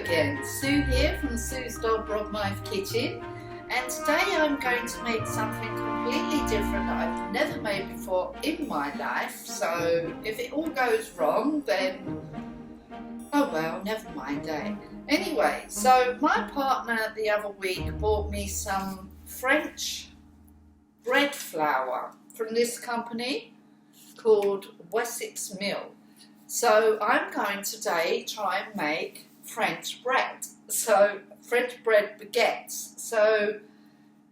again, Sue here from Sue's Dog Broadmouth Kitchen, and today I'm going to make something completely different that I've never made before in my life. So if it all goes wrong, then oh well, never mind, eh? Anyway, so my partner the other week bought me some French bread flour from this company called Wessex Mill. So I'm going today try and make French bread, so French bread baguettes. So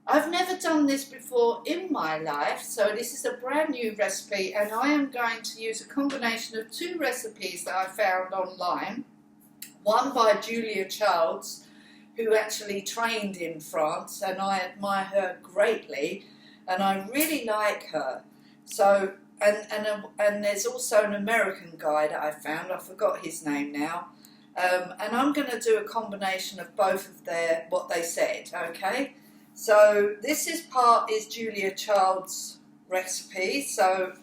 I've never done this before in my life, so this is a brand new recipe, and I am going to use a combination of two recipes that I found online. One by Julia Childs, who actually trained in France, and I admire her greatly, and I really like her. So and there's also an American guy that I found, I forgot his name now, and I'm going to do a combination of both of what they said, okay? So this is Julia Child's recipe, so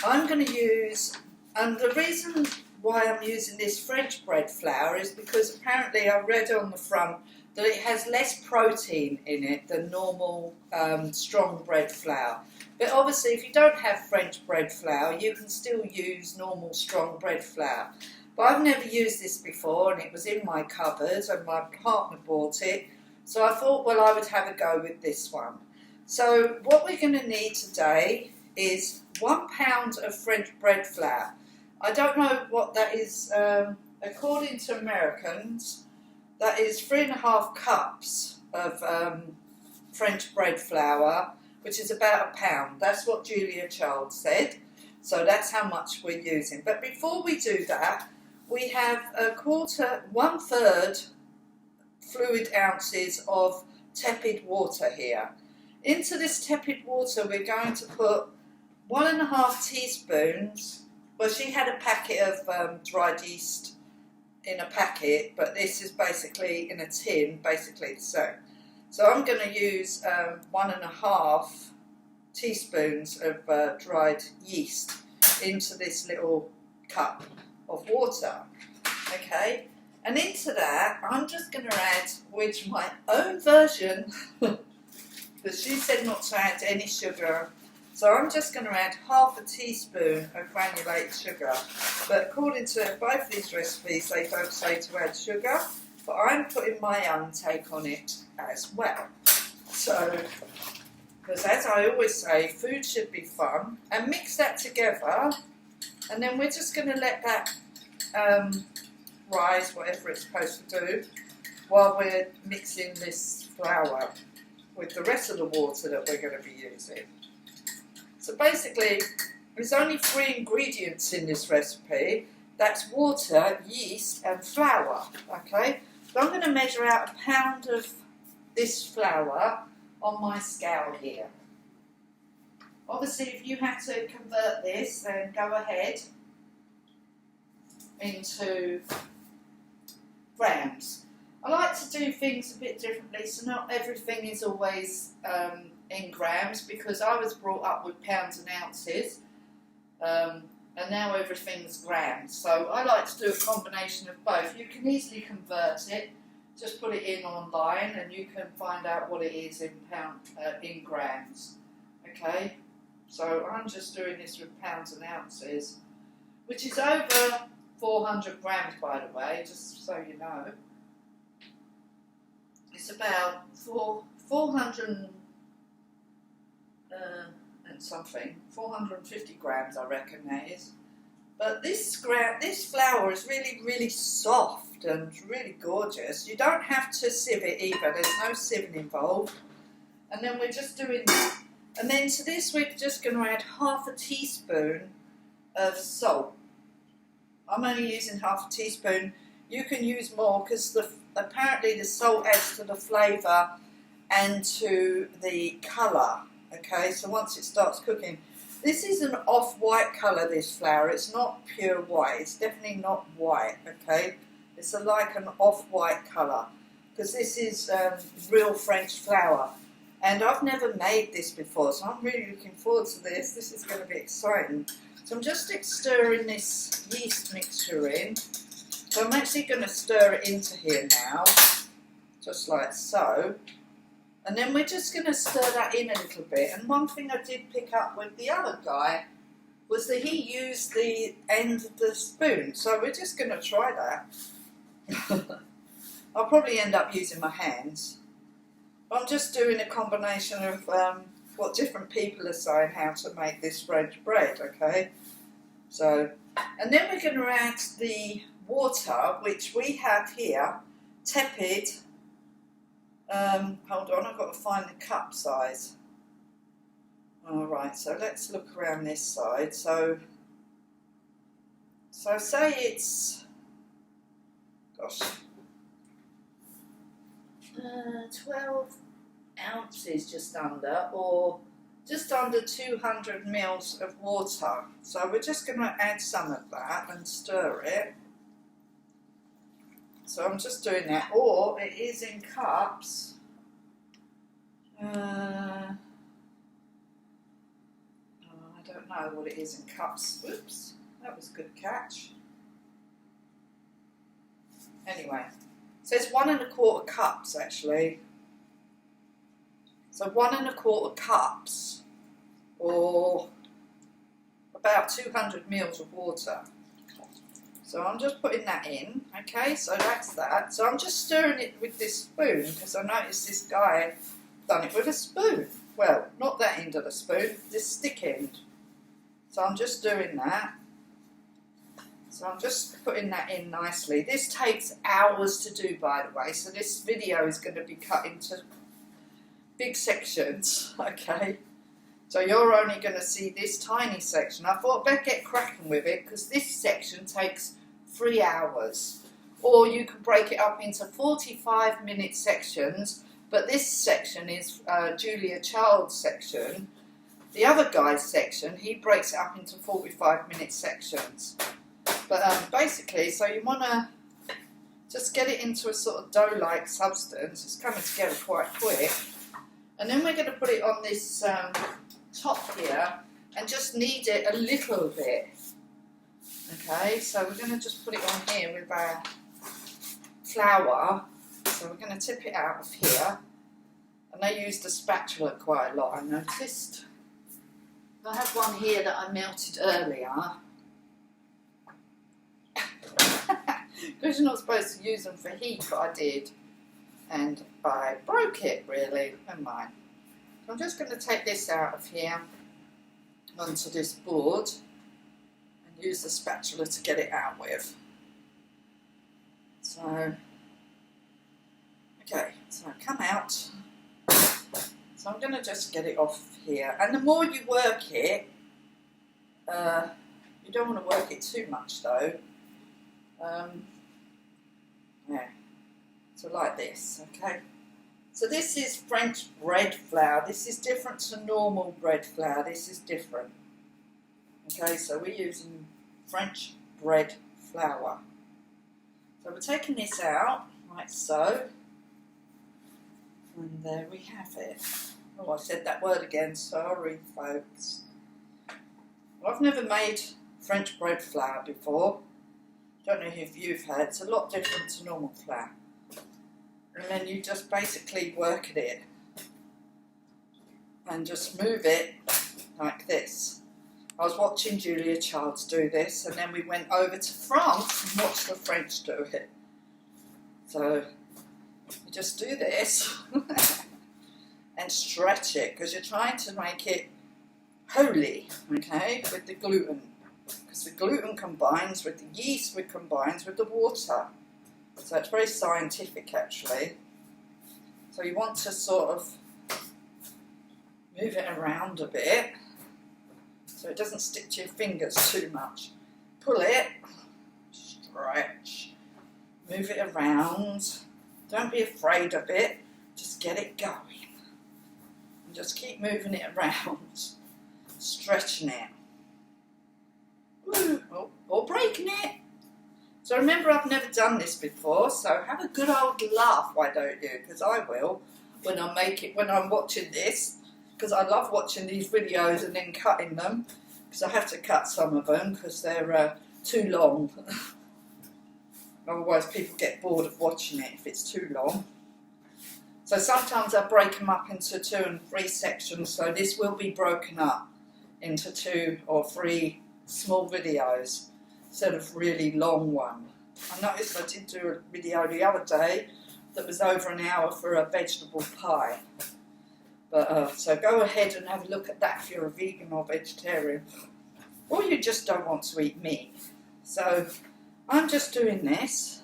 I'm going to use, and the reason why I'm using this French bread flour is because apparently I read on the front that it has less protein in it than normal strong bread flour. But obviously if you don't have French bread flour, you can still use normal strong bread flour. But I've never used this before, and it was in my cupboard and my partner bought it. So I thought, well, I would have a go with this one. So what we're going to need today is 1 pound of French bread flour. I don't know what that is, according to Americans, that is 3.5 cups of French bread flour, which is about a pound. That's what Julia Child said. So that's how much we're using. But before we do that, we have 1/3 fluid ounces of tepid water here. Into this tepid water, we're going to put 1.5 teaspoons. Well, she had a packet of dried yeast in a packet, but this is basically in a tin, basically the same. So I'm going to use 1.5 teaspoons of dried yeast into this little cup of water, okay? And into that, I'm just going to add, with my own version, because she said not to add any sugar, so I'm just going to add 1/2 teaspoon of granulated sugar. But according to both these recipes, they don't say to add sugar, but I'm putting my own take on it as well. So, because as I always say, food should be fun, and mix that together, and then we're just going to let that rise, whatever it's supposed to do, while we're mixing this flour with the rest of the water that we're going to be using. So basically, there's only 3 ingredients in this recipe. That's water, yeast, and flour, okay? So I'm going to measure out 1 pound of this flour on my scale here. Obviously, if you have to convert this, then go ahead into grams. I like to do things a bit differently, so not everything is always in grams, because I was brought up with pounds and ounces, and now everything's grams. So I like to do a combination of both. You can easily convert it, just put it in online and you can find out what it is in grams. Okay, so I'm just doing this with pounds and ounces, which is over 400 grams, by the way, just so you know. It's about 400 and something, 450 grams, I reckon that is. But this flour is really, really soft and really gorgeous. You don't have to sieve it either. There's no sieving involved. And then we're just doing that. And then to this, we're just going to add 1/2 teaspoon of salt. I'm only using 1/2 teaspoon. You can use more, because apparently the salt adds to the flavour and to the colour. Okay, so once it starts cooking, this is an off-white colour, this flour. It's not pure white. It's definitely not white, okay? It's like an off-white colour, because this is real French flour. And I've never made this before, so I'm really looking forward to this. This is going to be exciting. So I'm just stirring this yeast mixture in. So I'm actually going to stir it into here now, just like so. And then we're just going to stir that in a little bit. And one thing I did pick up with the other guy was that he used the end of the spoon. So we're just going to try that. I'll probably end up using my hands. I'm just doing a combination of what different people are saying how to make this French bread, okay? So, and then we're going to add the water, which we have here, tepid. Hold on, I've got to find the cup size. Alright, so let's look around this side. So say it's, gosh, 12 ounces just under, or just under 200 mils of water. So we're just going to add some of that and stir it. So I'm just doing that, or it is in cups. I don't know what it is in cups. Oops, that was a good catch. Anyway, so it's 1 1/4 cups actually. So 1 1/4 cups, or about 200 mils of water. So I'm just putting that in, okay, so that's that. So I'm just stirring it with this spoon, because I noticed this guy done it with a spoon. Well, not that end of the spoon, this stick end. So I'm just doing that. So I'm just putting that in nicely. This takes hours to do, by the way, so this video is going to be cut into big sections, okay? So you're only going to see this tiny section. I thought I'd better get cracking with it, because this section takes 3 hours. Or you can break it up into 45-minute sections, but this section is Julia Child's section. The other guy's section, he breaks it up into 45-minute sections. But basically, so you want to just get it into a sort of dough-like substance. It's coming together quite quick. And then we're going to put it on this top here and just knead it a little bit. Okay, so we're going to just put it on here with our flour. So we're going to tip it out of here. And I used a spatula quite a lot, I noticed. I have one here that I melted earlier. Because you're not supposed to use them for heat, but I did. And I broke it, really. Never mind. So I'm just going to take this out of here onto this board and use the spatula to get it out with. So, okay, so come out. So I'm going to just get it off here. And the more you work it, you don't want to work it too much though. Yeah. So like this, okay. So this is French bread flour. This is different to normal bread flour. This is different. Okay, so we're using French bread flour. So we're taking this out, like so. And there we have it. Oh, I said that word again. Sorry, folks. Well, I've never made French bread flour before. Don't know if you've had. It's a lot different to normal flour. And then you just basically work at it and just move it like this. I was watching Julia Childs do this, and then we went over to France and watched the French do it. So you just do this and stretch it, because you're trying to make it holy, okay, with the gluten. Because the gluten combines with the yeast, which combines with the water. So it's very scientific, actually. So you want to sort of move it around a bit so it doesn't stick to your fingers too much. Pull it, stretch, move it around. Don't be afraid of it, just get it going. And just keep moving it around, stretching it. Or breaking it. So remember, I've never done this before, so have a good old laugh, why don't you? Because I will when I make it, when I'm watching this, because I love watching these videos and then cutting them, because I have to cut some of them because they're too long. Otherwise people get bored of watching it if it's too long. So sometimes I break them up into 2 and 3 sections, so this will be broken up into 2 or 3 small videos instead of really long one. I noticed I did do a video the other day that was over an hour for a vegetable pie. But so go ahead and have a look at that if you're a vegan or vegetarian, or you just don't want to eat meat. So I'm just doing this.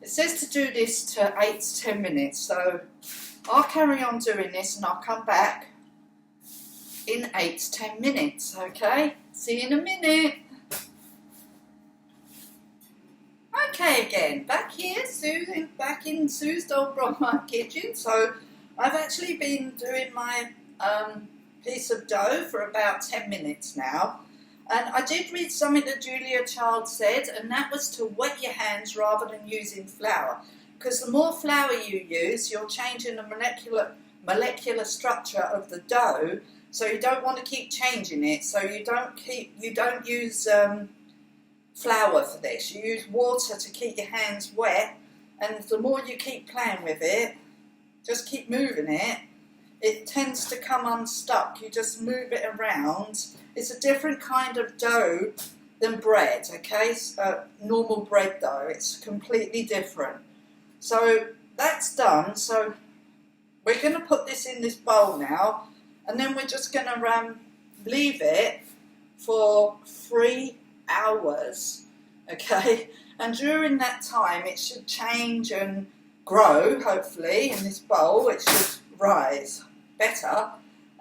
It says to do this to 8 to 10 minutes, so I'll carry on doing this and I'll come back in 8 to 10 minutes, okay? See you in a minute. Okay, again, back here, back in Sue's Old Broadmouth kitchen. So I've actually been doing my piece of dough for about 10 minutes now. And I did read something that Julia Child said, and that was to wet your hands rather than using flour. Because the more flour you use, you're changing the molecular structure of the dough, so you don't want to keep changing it. So you don't use flour for this. You use water to keep your hands wet, and the more you keep playing with it, just keep moving it, it tends to come unstuck. You just move it around. It's a different kind of dough than bread, okay? Normal bread dough, it's completely different. So that's done. So we're going to put this in this bowl now, and then we're just going to leave it for 3 hours, okay? And during that time, it should change and grow, hopefully, in this bowl. It should rise better.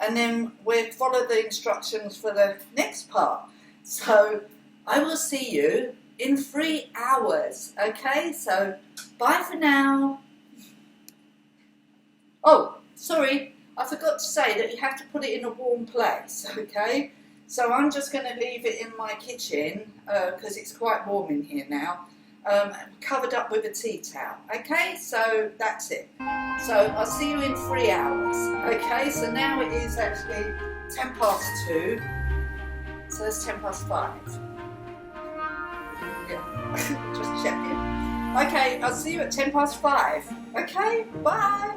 And then we'll follow the instructions for the next part. So I will see you in 3 hours, okay? So bye for now. Oh, sorry, I forgot to say that you have to put it in a warm place, okay? So I'm just going to leave it in my kitchen because it's quite warm in here now, covered up with a tea towel, okay? So that's it. So I'll see you in 3 hours, okay? So now it is actually 10 past 2, so it's 10 past 5. Yeah, just checking. Okay, I'll see you at 10 past 5, okay? Bye!